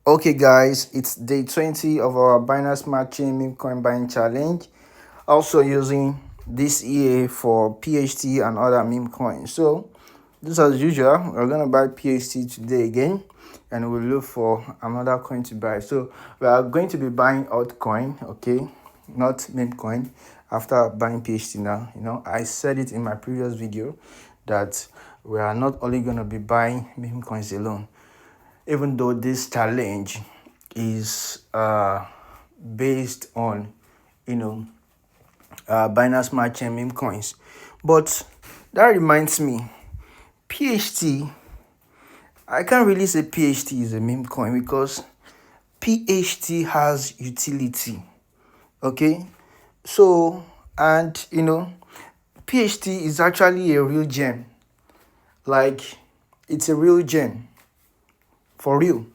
Okay, guys, it's day 20 of our Binance Smart Chain meme coin buying challenge. Also using this EA for PHT and other meme coins. So, just as usual, we're gonna buy PHT today again, and we'll look for another coin to buy. So, we are going to be buying altcoin, okay, not meme coin. After buying PHT now, I said it in my previous video that we are not only gonna be buying meme coins alone, even though this challenge is based on Binance Smart Chain meme coins. But that reminds me, PHT, I can't really say PHT is a meme coin because PHT has utility. Okay, so and PHT is actually a real gem. Like, it's a real gem for real.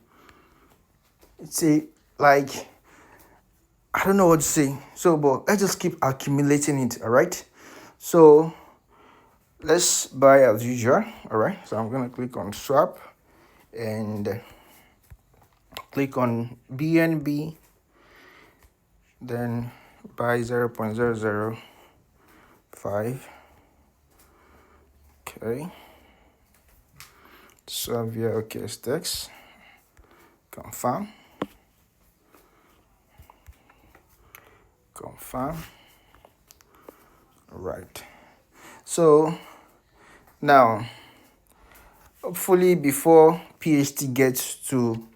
It's a, like, I don't know what to say. So, but let's just keep accumulating it. All right. So let's buy as usual. All right. So I'm gonna click on swap and click on BNB. Then buy 0.005. Okay. So via OKSTEX. Confirm. All right. So now, hopefully before PHT gets to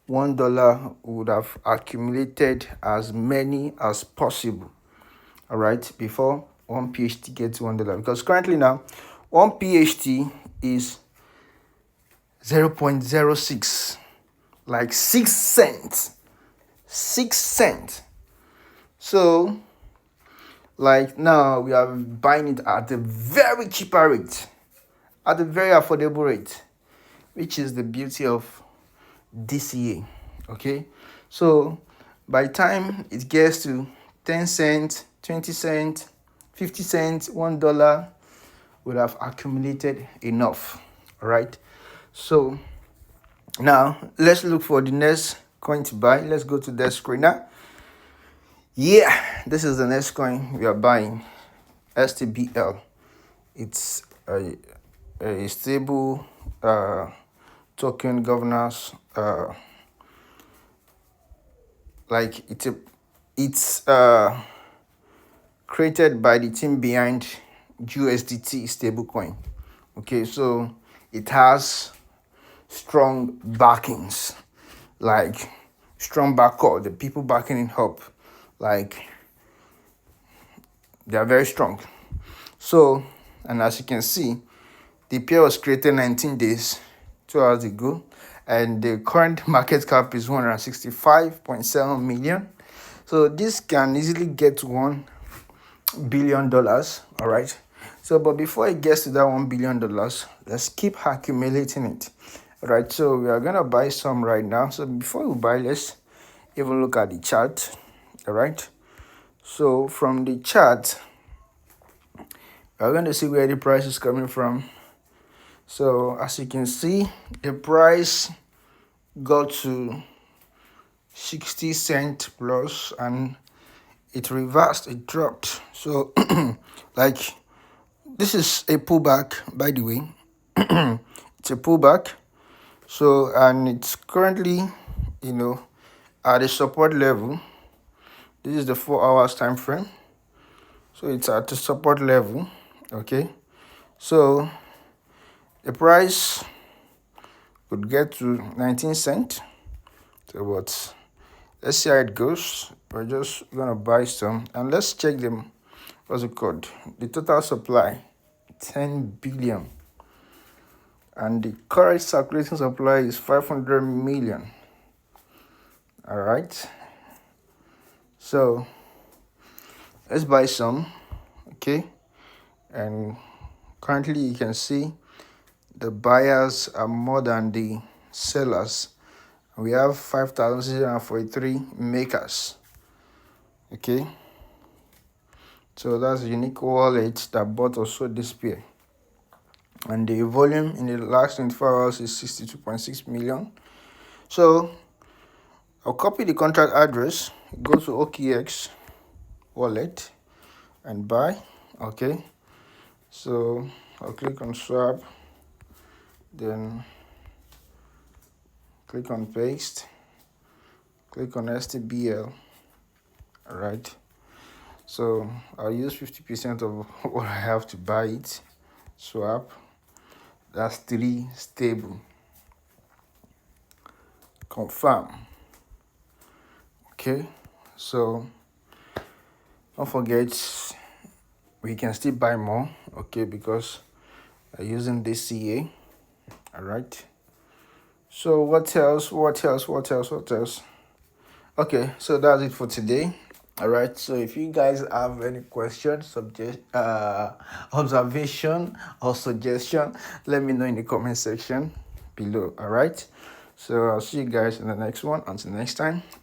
$1, we would have accumulated as many as possible. All right, before one PHT gets $1, because currently now one PHT is 0.06, like 6 cents. 6 cents. So, like, now we are buying it at a very cheaper rate, at a very affordable rate, which is the beauty of DCA. Okay, so by the time it gets to 10 cents, 20 cents, 50 cents, $1, would have accumulated enough. All right, so now let's look for the next coin to buy. Let's go to the screener. Yeah, this is the next coin we are buying, STBL. It's a stable token governance. Like, it's created by the team behind USDT stablecoin. Okay, so it has strong backings, like strong backcourt. The people backing it up, like, they are very strong. So, and as you can see, the pair was created 19 days, 2 hours ago, and the current market cap is $165.7 million. So this can easily get to $1 billion. All right. So, but before it gets to that $1 billion, let's keep accumulating it. All right. So we are gonna buy some right now. So before we buy, let's even look at the chart. All right. So from the chart, we're going to see where the price is coming from. So as you can see, the price got to 60 cents plus and it reversed, it dropped. So like, this is a pullback, by the way. It's a pullback. So, and it's currently at a support level. This is the 4 hours time frame. So it's at the support level. Okay, so the price could get to 19 cents. So what? Let's see how it goes. We're just gonna buy some and let's check them. What's it called? The total supply, 10 billion, and the current circulating supply is 500 million. All right, so let's buy some. Okay, and currently you can see the buyers are more than the sellers. We have 5,643 makers. Okay, so that's a unique wallet that bought or sold this pair, and the volume in the last 24 hours is 62.6 million. So I'll copy the contract address, go to OKX wallet and buy. Okay, so I'll click on swap, then click on paste, click on STBL. All right, so I'll use 50% of what I have to buy it. Swap, that's 3 stable. Confirm. Okay, so don't forget we can still buy more, okay, because I'm using this CA. All right, so what else? Okay, so that's it for today. All right, so if you guys have any questions, observation or suggestion, let me know in the comment section below. All right, so I'll see you guys in the next one. Until next time, peace.